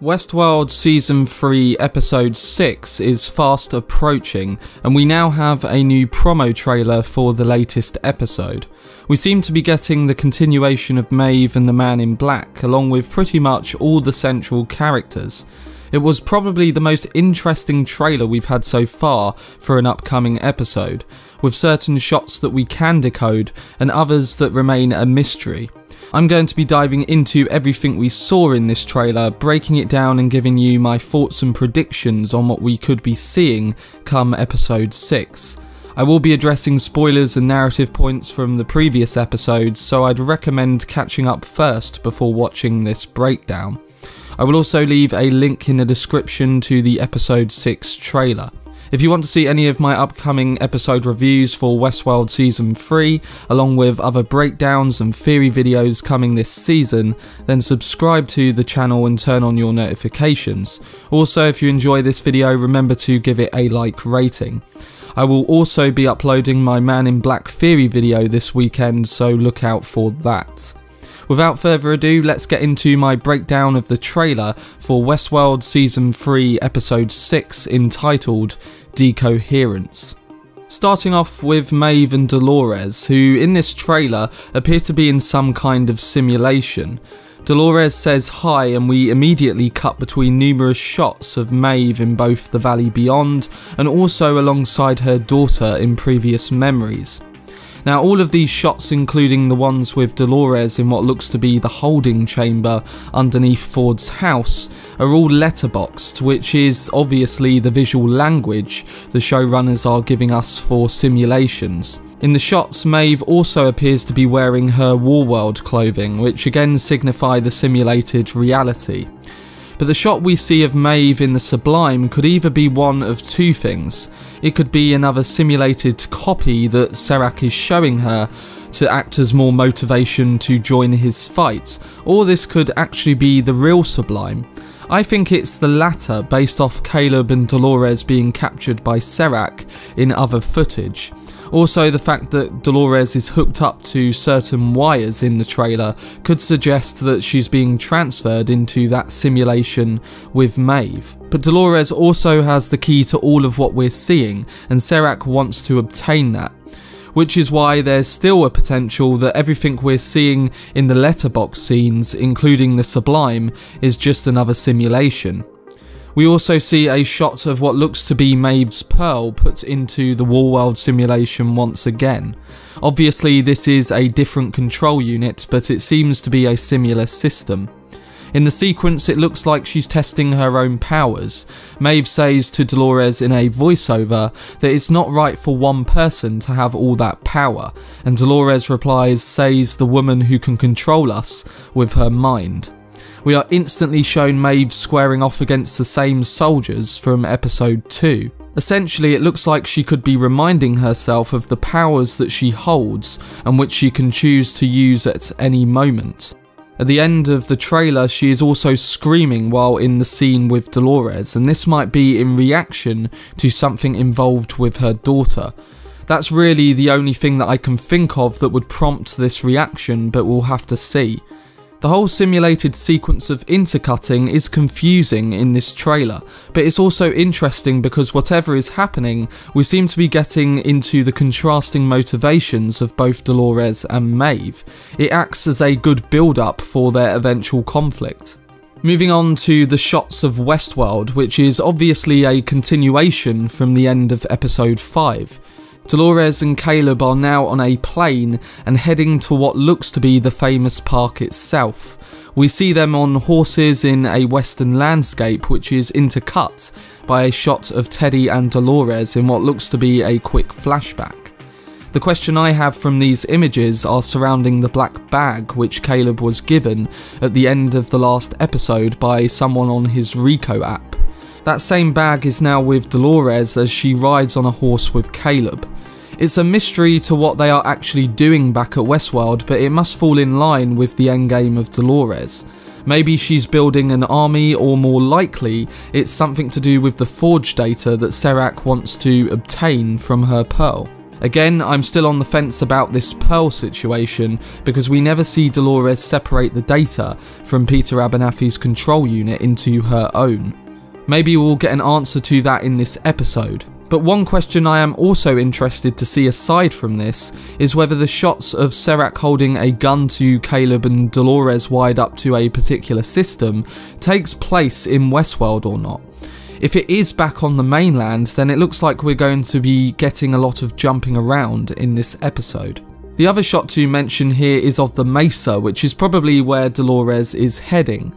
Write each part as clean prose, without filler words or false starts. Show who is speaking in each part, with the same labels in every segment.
Speaker 1: Westworld Season 3 Episode 6 is fast approaching, and we now have a new promo trailer for the latest episode. We seem to be getting the continuation of Maeve and the Man in Black, along with pretty much all the central characters. It was probably the most interesting trailer we've had so far for an upcoming episode, with certain shots that we can decode and others that remain a mystery. I'm going to be diving into everything we saw in this trailer, breaking it down and giving you my thoughts and predictions on what we could be seeing come episode 6. I will be addressing spoilers and narrative points from the previous episodes, so I'd recommend catching up first before watching this breakdown. I will also leave a link in the description to the episode 6 trailer. If you want to see any of my upcoming episode reviews for Westworld Season 3, along with other breakdowns and theory videos coming this season, then subscribe to the channel and turn on your notifications. Also, if you enjoy this video, remember to give it a like rating. I will also be uploading my Man in Black theory video this weekend, so look out for that. Without further ado, let's get into my breakdown of the trailer for Westworld Season 3 Episode 6 entitled Decoherence. Starting off with Maeve and Dolores, who in this trailer appear to be in some kind of simulation. Dolores says hi, and we immediately cut between numerous shots of Maeve in both the Valley Beyond and also alongside her daughter in previous memories. Now, all of these shots, including the ones with Dolores in what looks to be the holding chamber underneath Ford's house, are all letterboxed, which is obviously the visual language the showrunners are giving us for simulations. In the shots, Maeve also appears to be wearing her Warworld clothing, which again signify the simulated reality. But the shot we see of Maeve in the Sublime could either be one of two things. It could be another simulated copy that Serac is showing her to act as more motivation to join his fight, or this could actually be the real Sublime. I think it's the latter, based off Caleb and Dolores being captured by Serac in other footage. Also, the fact that Dolores is hooked up to certain wires in the trailer could suggest that she's being transferred into that simulation with Maeve. But Dolores also has the key to all of what we're seeing, and Serac wants to obtain that. Which is why there's still a potential that everything we're seeing in the letterbox scenes, including the Sublime, is just another simulation. We also see a shot of what looks to be Maeve's pearl put into the Warworld simulation once again. Obviously this is a different control unit, but it seems to be a similar system. In the sequence, it looks like she's testing her own powers. Maeve says to Dolores in a voiceover that it's not right for one person to have all that power, and Dolores replies, says the woman who can control us with her mind. We are instantly shown Maeve squaring off against the same soldiers from episode 2. Essentially, it looks like she could be reminding herself of the powers that she holds and which she can choose to use at any moment. At the end of the trailer, she is also screaming while in the scene with Dolores, and this might be in reaction to something involved with her daughter. That's really the only thing that I can think of that would prompt this reaction, but we'll have to see. The whole simulated sequence of intercutting is confusing in this trailer, but it's also interesting because whatever is happening, we seem to be getting into the contrasting motivations of both Dolores and Maeve. It acts as a good build-up for their eventual conflict. Moving on to the shots of Westworld, which is obviously a continuation from the end of episode 5. Dolores and Caleb are now on a plane and heading to what looks to be the famous park itself. We see them on horses in a western landscape, which is intercut by a shot of Teddy and Dolores in what looks to be a quick flashback. The question I have from these images are surrounding the black bag which Caleb was given at the end of the last episode by someone on his Rico app. That same bag is now with Dolores as she rides on a horse with Caleb. It's a mystery to what they are actually doing back at Westworld, but it must fall in line with the endgame of Dolores. Maybe she's building an army, or more likely, it's something to do with the forge data that Serac wants to obtain from her pearl. Again, I'm still on the fence about this Pearl situation because we never see Dolores separate the data from Peter Abernathy's control unit into her own. Maybe we'll get an answer to that in this episode. But one question I am also interested to see aside from this is whether the shots of Serac holding a gun to Caleb and Dolores wired up to a particular system takes place in Westworld or not. If it is back on the mainland, then it looks like we're going to be getting a lot of jumping around in this episode. The other shot to mention here is of the Mesa, which is probably where Dolores is heading.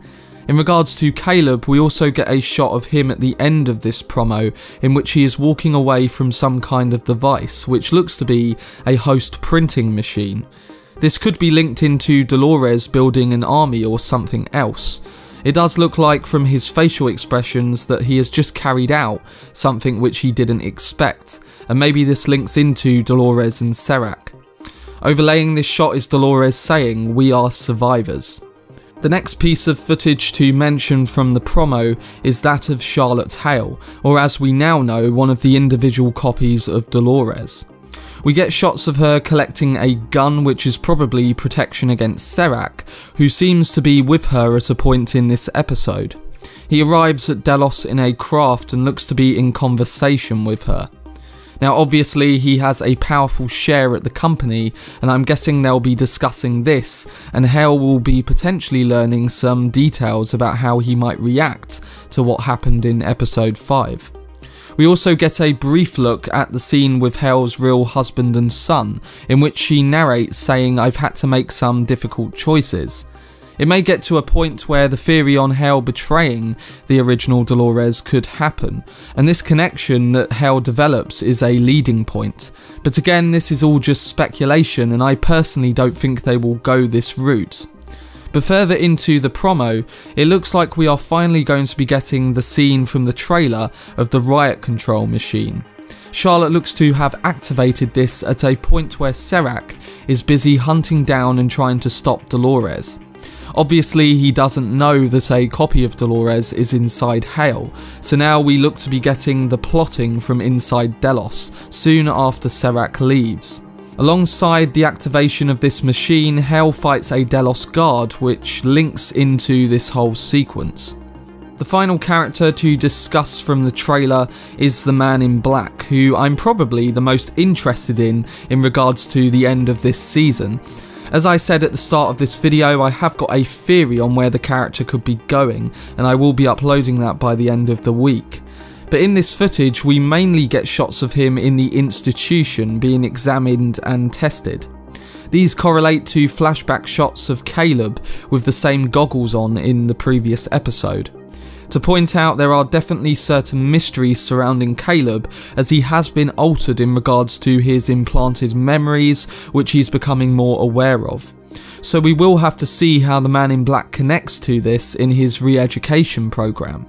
Speaker 1: In regards to Caleb, we also get a shot of him at the end of this promo in which he is walking away from some kind of device, which looks to be a host printing machine. This could be linked into Dolores building an army or something else. It does look like from his facial expressions that he has just carried out something which he didn't expect, and maybe this links into Dolores and Serac. Overlaying this shot is Dolores saying, "We are survivors." The next piece of footage to mention from the promo is that of Charlotte Hale, or as we now know, one of the individual copies of Dolores. We get shots of her collecting a gun which is probably protection against Serac, who seems to be with her at a point in this episode. He arrives at Delos in a craft and looks to be in conversation with her. Now obviously he has a powerful share at the company, and I'm guessing they'll be discussing this, and Hale will be potentially learning some details about how he might react to what happened in episode 5. We also get a brief look at the scene with Hale's real husband and son, in which she narrates saying, "I've had to make some difficult choices." It may get to a point where the theory on Hale betraying the original Dolores could happen, and this connection that Hale develops is a leading point. But again, this is all just speculation, and I personally don't think they will go this route. But further into the promo, it looks like we are finally going to be getting the scene from the trailer of the riot control machine. Charlotte looks to have activated this at a point where Serac is busy hunting down and trying to stop Dolores. Obviously he doesn't know that a copy of Dolores is inside Hale, so now we look to be getting the plotting from inside Delos soon after Serac leaves. Alongside the activation of this machine, Hale fights a Delos guard, which links into this whole sequence. The final character to discuss from the trailer is the Man in Black, who I'm probably the most interested in regards to the end of this season. As I said at the start of this video, I have got a theory on where the character could be going, and I will be uploading that by the end of the week. But in this footage, we mainly get shots of him in the institution being examined and tested. These correlate to flashback shots of Caleb with the same goggles on in the previous episode. To point out, there are definitely certain mysteries surrounding Caleb, as he has been altered in regards to his implanted memories, which he's becoming more aware of. So we will have to see how the Man in Black connects to this in his re-education program.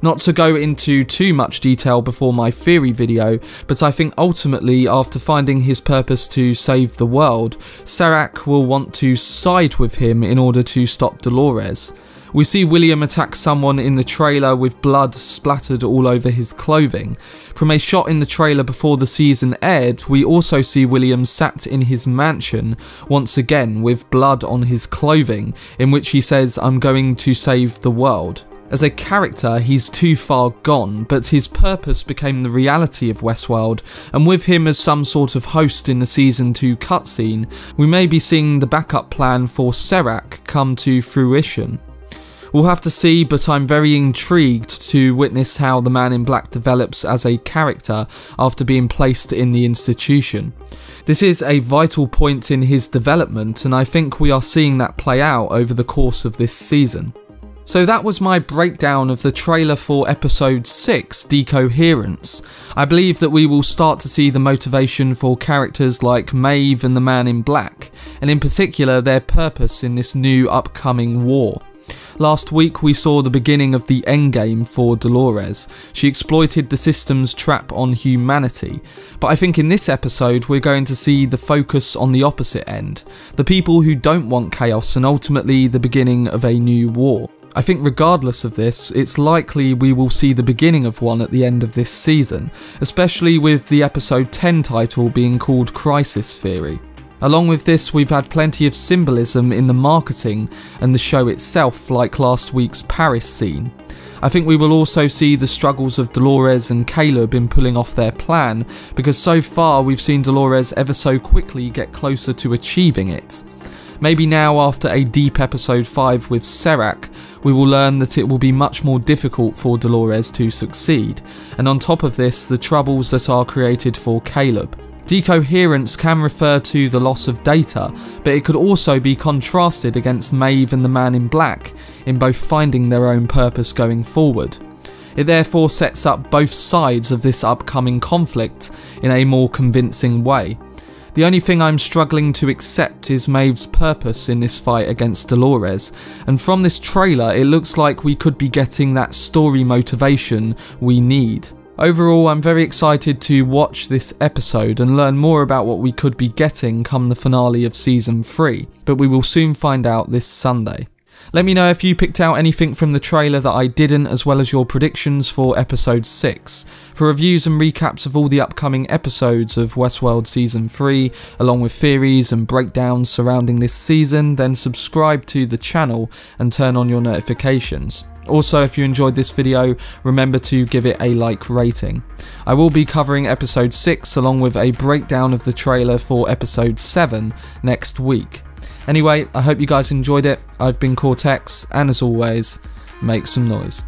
Speaker 1: Not to go into too much detail before my theory video, but I think ultimately after finding his purpose to save the world, Serac will want to side with him in order to stop Dolores. We see William attack someone in the trailer with blood splattered all over his clothing. From a shot in the trailer before the season aired, we also see William sat in his mansion once again with blood on his clothing, in which he says, "I'm going to save the world." As a character, he's too far gone, but his purpose became the reality of Westworld, and with him as some sort of host in the Season 2 cutscene, we may be seeing the backup plan for Serac come to fruition. We'll have to see, but I'm very intrigued to witness how the Man in Black develops as a character after being placed in the institution. This is a vital point in his development, and I think we are seeing that play out over the course of this season. So that was my breakdown of the trailer for episode 6, Decoherence. I believe that we will start to see the motivation for characters like Maeve and the Man in Black, and in particular their purpose in this new upcoming war. Last week we saw the beginning of the endgame for Dolores. She exploited the system's trap on humanity, but I think in this episode we're going to see the focus on the opposite end, the people who don't want chaos and ultimately the beginning of a new war. I think regardless of this, it's likely we will see the beginning of one at the end of this season, especially with the episode 10 title being called Crisis Theory. Along with this, we've had plenty of symbolism in the marketing and the show itself, like last week's Paris scene. I think we will also see the struggles of Dolores and Caleb in pulling off their plan, because so far we've seen Dolores ever so quickly get closer to achieving it. Maybe now, after a deep episode 5 with Serac, we will learn that it will be much more difficult for Dolores to succeed, and on top of this, the troubles that are created for Caleb. Decoherence can refer to the loss of data, but it could also be contrasted against Maeve and the Man in Black, in both finding their own purpose going forward. It therefore sets up both sides of this upcoming conflict in a more convincing way. The only thing I'm struggling to accept is Maeve's purpose in this fight against Dolores, and from this trailer it looks like we could be getting that story motivation we need. Overall, I'm very excited to watch this episode and learn more about what we could be getting come the finale of Season 3, but we will soon find out this Sunday. Let me know if you picked out anything from the trailer that I didn't, as well as your predictions for Episode 6. For reviews and recaps of all the upcoming episodes of Westworld Season 3, along with theories and breakdowns surrounding this season, then subscribe to the channel and turn on your notifications. Also, if you enjoyed this video, remember to give it a like rating. I will be covering episode 6 along with a breakdown of the trailer for episode 7 next week. Anyway, I hope you guys enjoyed it. I've been Cortex, and as always, make some noise.